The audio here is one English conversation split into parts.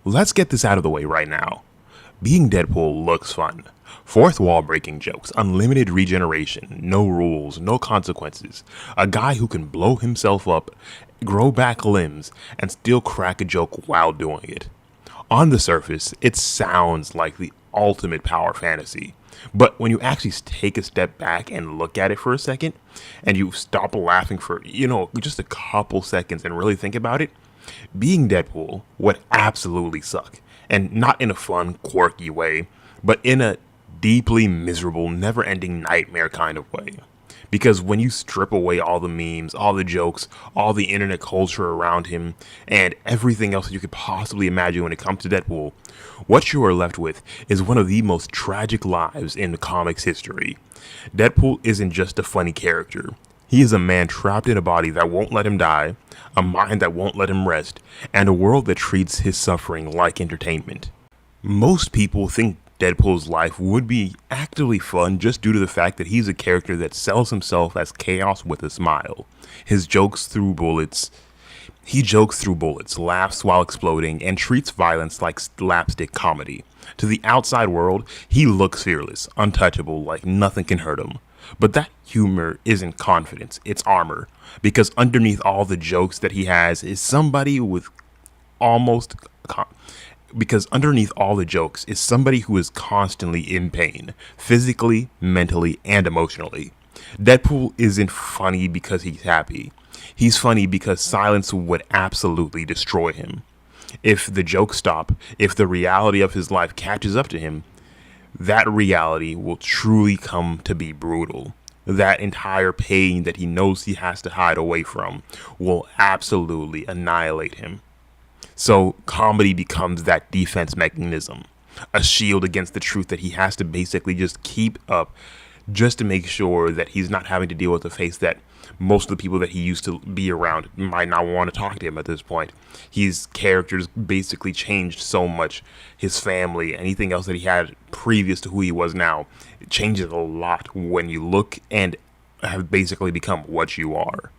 Let's get this out of the way right now. Being Deadpool looks fun. Fourth wall breaking jokes, unlimited regeneration, no rules, no consequences. A guy who can blow himself up, grow back limbs, and still crack a joke while doing it. On the surface, it sounds like the ultimate power fantasy. But when you actually take a step back and look at it for a second, and you stop laughing for, just a couple seconds and really think about it, being Deadpool would absolutely suck. And not in a fun, quirky way, but in a deeply miserable, never-ending nightmare kind of way. Because when you strip away all the memes, all the jokes, all the internet culture around him, and everything else that you could possibly imagine when it comes to Deadpool, what you are left with is one of the most tragic lives in comics history. Deadpool isn't just a funny character. He is a man trapped in a body that won't let him die, a mind that won't let him rest, and a world that treats his suffering like entertainment. Most people think Deadpool's life would be actively fun just due to the fact that he's a character that sells himself as chaos with a smile. He jokes through bullets, laughs while exploding, and treats violence like slapstick comedy. To the outside world, he looks fearless, untouchable, like nothing can hurt him. But that humor isn't confidence, it's armor. Because underneath all the jokes that he has is somebody with because underneath all the jokes is somebody who is constantly in pain, physically, mentally, and emotionally. Deadpool isn't funny because he's happy. He's funny because silence would absolutely destroy him. If the jokes stop, if the reality of his life catches up to him, that reality will truly come to be brutal. That entire pain that he knows he has to hide away from will absolutely annihilate him. So comedy becomes that defense mechanism, a shield against the truth that he has to basically just keep up just to make sure that he's not having to deal with the face that most of the people that he used to be around might not want to talk to him at this point. His characters basically changed so much. His family, anything else that he had previous to who he was now, it changes a lot when you look and have basically become what you are.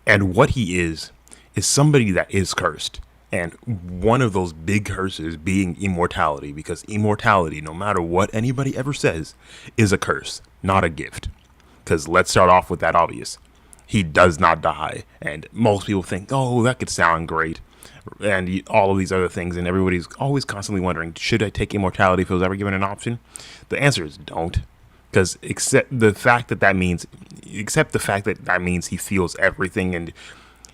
And what he is somebody that is cursed. And one of those big curses being immortality, because immortality, no matter what anybody ever says, is a curse, not a gift. Because let's start off with that obvious. He does not die. And most people think, oh, that could sound great. And all of these other things. And everybody's always constantly wondering, should I take immortality if it was ever given an option? The answer is don't. Because except the fact that means he feels everything and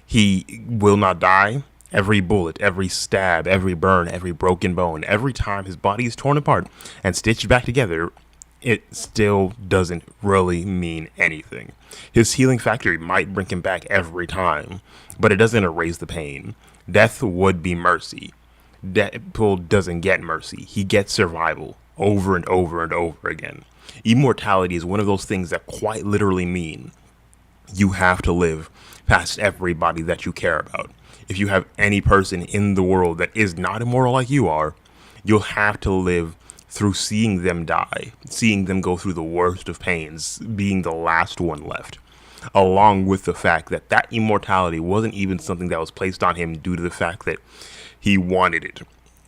he will not die. Every bullet, every stab, every burn, every broken bone, every time his body is torn apart and stitched back together, it still doesn't really mean anything. His healing factor might bring him back every time, but it doesn't erase the pain. Death would be mercy. Deadpool doesn't get mercy. He gets survival over and over and over again. Immortality is one of those things that quite literally mean you have to live past everybody that you care about. If you have any person in the world that is not immortal like you are, you'll have to live through seeing them die, seeing them go through the worst of pains, being the last one left. Along with the fact that immortality wasn't even something that was placed on him due to the fact that he wanted it.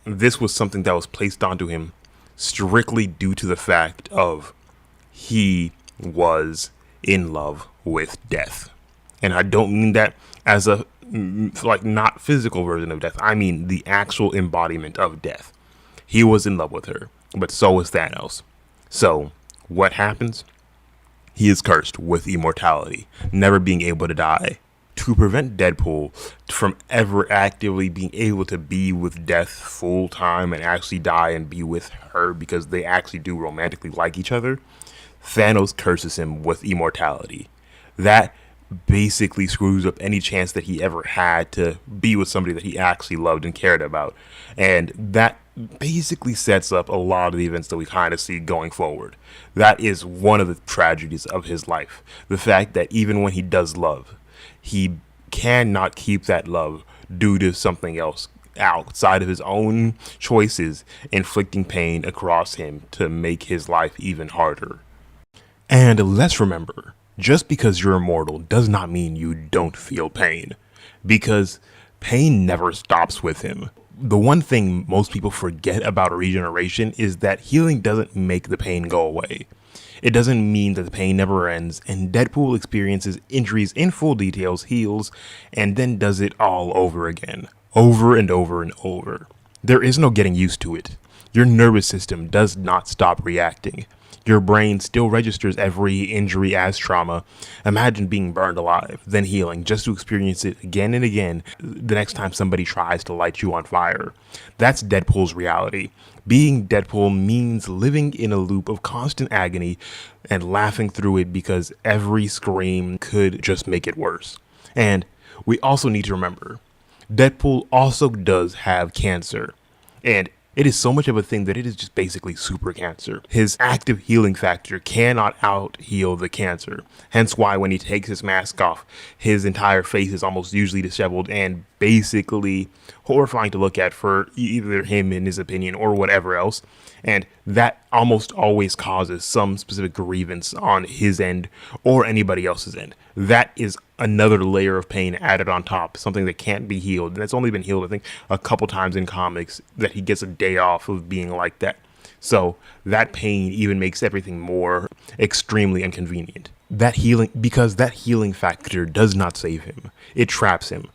This was something that was placed onto him strictly due to the fact of he was in love with death. And I don't mean that as a not physical version of death. I mean the actual embodiment of death. He was in love with her, but so was Thanos. So what happens? He is cursed with immortality, never being able to die. To prevent Deadpool from ever actively being able to be with death full time and actually die and be with her because they actually do romantically like each other, Thanos curses him with immortality. That basically screws up any chance that he ever had to be with somebody that he actually loved and cared about. And that basically sets up a lot of the events that we kind of see going forward. That is one of the tragedies of his life. The fact that even when he does love, he cannot keep that love due to something else outside of his own choices, inflicting pain across him to make his life even harder. And let's remember, just because you're immortal does not mean you don't feel pain, because pain never stops with him. the one thing most people forget about regeneration is that healing doesn't make the pain go away. It doesn't mean that the pain never ends, and Deadpool experiences injuries in full details, heals, and then does it all over again. Over and over and over. There is no getting used to it. Your nervous system does not stop reacting. Your brain still registers every injury as trauma. Imagine being burned alive, then healing, just to experience it again and again the next time somebody tries to light you on fire. That's Deadpool's reality. Being Deadpool means living in a loop of constant agony and laughing through it because every scream could just make it worse. And we also need to remember, Deadpool also does have cancer. And it is so much of a thing that it is just basically super cancer. His active healing factor cannot out heal the cancer. Hence why when he takes his mask off, his entire face is almost usually disheveled and basically horrifying to look at for either him in his opinion or whatever else. And that almost always causes some specific grievance on his end or anybody else's end. That is another layer of pain added on top, something that can't be healed. And it's only been healed, I think, a couple times in comics that he gets a day off of being like that. So that pain even makes everything more extremely inconvenient. Because that healing factor does not save him. It traps him.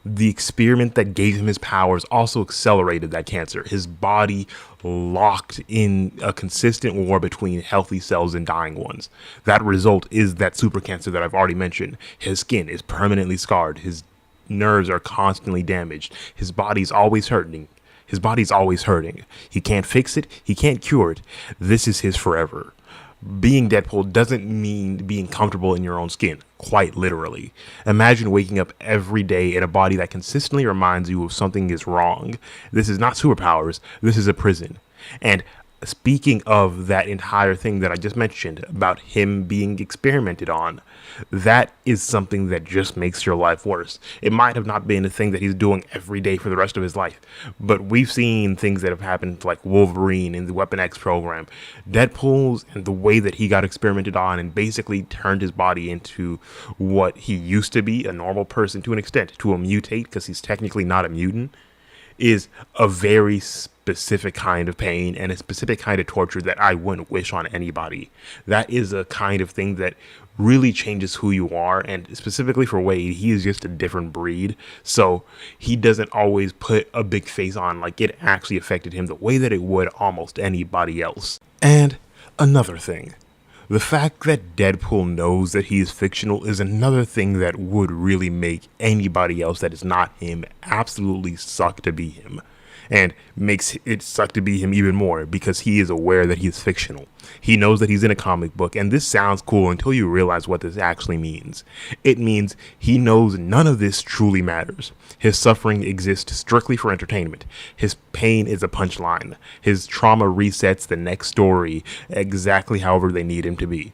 The experiment that gave him his powers also accelerated that cancer. His body locked in a consistent war between healthy cells and dying ones. That result is that super cancer that I've already mentioned. His skin is permanently scarred. His nerves are constantly damaged. His body's always hurting. He can't fix it. He can't cure it. This is his forever. Being Deadpool doesn't mean being comfortable in your own skin, quite literally. Imagine waking up every day in a body that consistently reminds you of something is wrong. This is not superpowers, this is a prison. And speaking of that entire thing that I just mentioned about him being experimented on, that is something that just makes your life worse. It might have not been a thing that he's doing every day for the rest of his life, but we've seen things that have happened like Wolverine in the Weapon X program. Deadpool's and the way that he got experimented on and basically turned his body into what he used to be, a normal person to an extent, to a mutate because he's technically not a mutant, is a very specific kind of pain and a specific kind of torture that I wouldn't wish on anybody. That is a kind of thing that really changes who you are, and specifically for Wade, he is just a different breed, so he doesn't always put a big face on like it actually affected him the way that it would almost anybody else. And another thing, the fact that Deadpool knows that he is fictional is another thing that would really make anybody else that is not him absolutely suck to be him. And makes it suck to be him even more because he is aware that he is fictional. He knows that he's in a comic book, and this sounds cool until you realize what this actually means. It means he knows none of this truly matters. His suffering exists strictly for entertainment. His pain is a punchline. His trauma resets the next story exactly however they need him to be.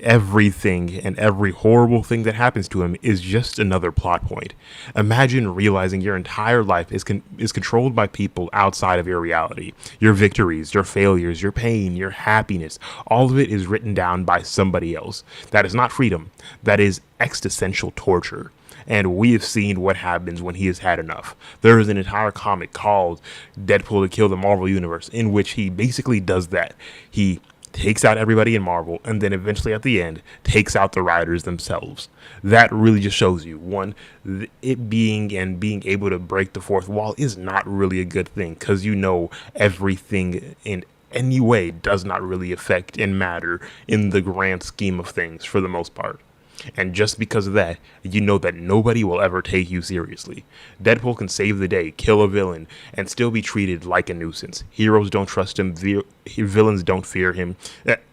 Everything and every horrible thing that happens to him is just another plot point. Imagine realizing your entire life is controlled by people outside of your reality. Your victories, your failures, your pain, your happiness, all of it is written down by somebody else. That is not freedom. That is existential torture. And we have seen what happens when he has had enough. There is an entire comic called Deadpool to Kill the Marvel Universe in which he basically does that. He takes out everybody in Marvel, and then eventually at the end, takes out the writers themselves. That really just shows you, one, it being able to break the fourth wall is not really a good thing, because you know everything in any way does not really affect and matter in the grand scheme of things for the most part. And just because of that, you know that nobody will ever take you seriously. Deadpool can save the day, kill a villain, and still be treated like a nuisance. Heroes don't trust him, villains don't fear him,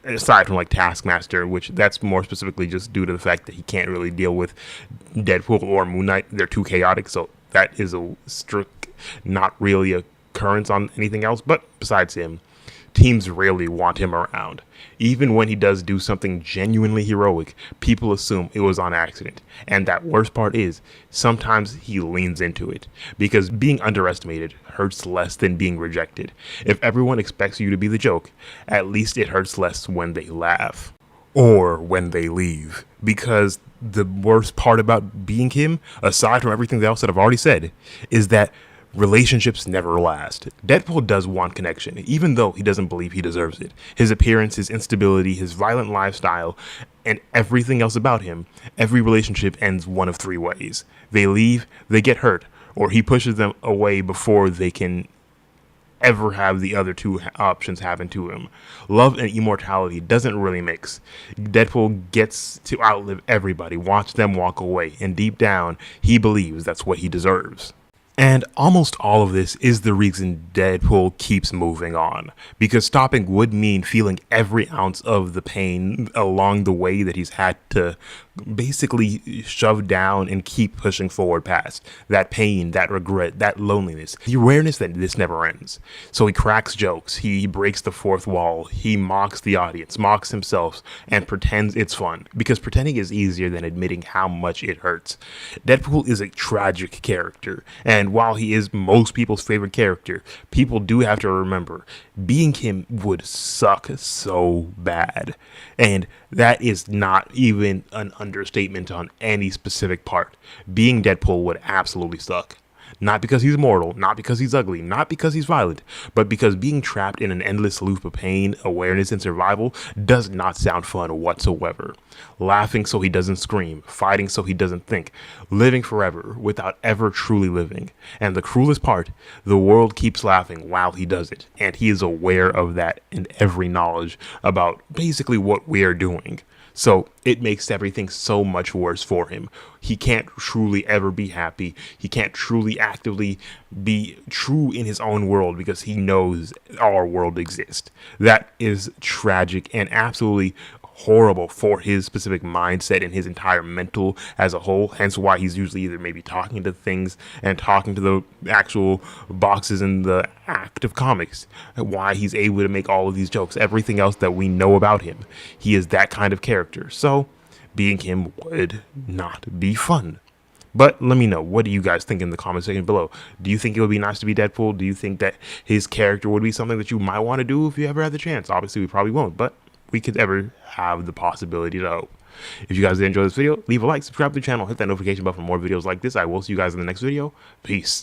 aside from like Taskmaster, which that's more specifically just due to the fact that he can't really deal with Deadpool or Moon Knight. They're too chaotic, so that is a strict, not really a occurrence on anything else. But besides him, teams rarely want him around. Even when he does do something genuinely heroic, people assume it was on accident. And that worst part is, sometimes he leans into it. Because being underestimated hurts less than being rejected. If everyone expects you to be the joke, at least it hurts less when they laugh. Or when they leave. Because the worst part about being him, aside from everything else that I've already said, is that Relationships never last. Deadpool does want connection, even though he doesn't believe he deserves it. His appearance, his instability, his violent lifestyle, and everything else about him, every relationship ends one of three ways. They leave, they get hurt, or he pushes them away before they can ever have the other two options happen to him. Love and immortality doesn't really mix. Deadpool gets to outlive everybody, watch them walk away, and deep down, he believes that's what he deserves. And almost all of this is the reason Deadpool keeps moving on, because stopping would mean feeling every ounce of the pain along the way that he's had to basically shove down and keep pushing forward past. That pain, that regret, that loneliness, the awareness that this never ends. So he cracks jokes, he breaks the fourth wall, he mocks the audience, mocks himself, and pretends it's fun, because pretending is easier than admitting how much it hurts. Deadpool is a tragic character, and while he is most people's favorite character, people do have to remember, being him would suck so bad. And that is not even an understatement on any specific part. Being Deadpool would absolutely suck. Not because he's mortal, not because he's ugly, not because he's violent, but because being trapped in an endless loop of pain, awareness, and survival does not sound fun whatsoever. Laughing so he doesn't scream, fighting so he doesn't think, living forever without ever truly living. And the cruelest part, the world keeps laughing while he does it, and he is aware of that in every knowledge about basically what we are doing. So it makes everything so much worse for him. He can't truly ever be happy. He can't truly actively be true in his own world because he knows our world exists. That is tragic and absolutely horrible for his specific mindset and his entire mental as a whole. Hence why he's usually either maybe talking to things and talking to the actual boxes in the act of comics. Why he's able to make all of these jokes, everything else that we know about him. He is that kind of character. So being him would not be fun. But let me know, what do you guys think in the comment section below? Do you think it would be nice to be Deadpool? Do you think that his character would be something that you might want to do if you ever had the chance? Obviously, we probably won't, but we could ever have the possibility to hope. If you guys did enjoy this video, leave a like, subscribe to the channel, hit that notification bell for more videos like this. I will see you guys in the next video. Peace.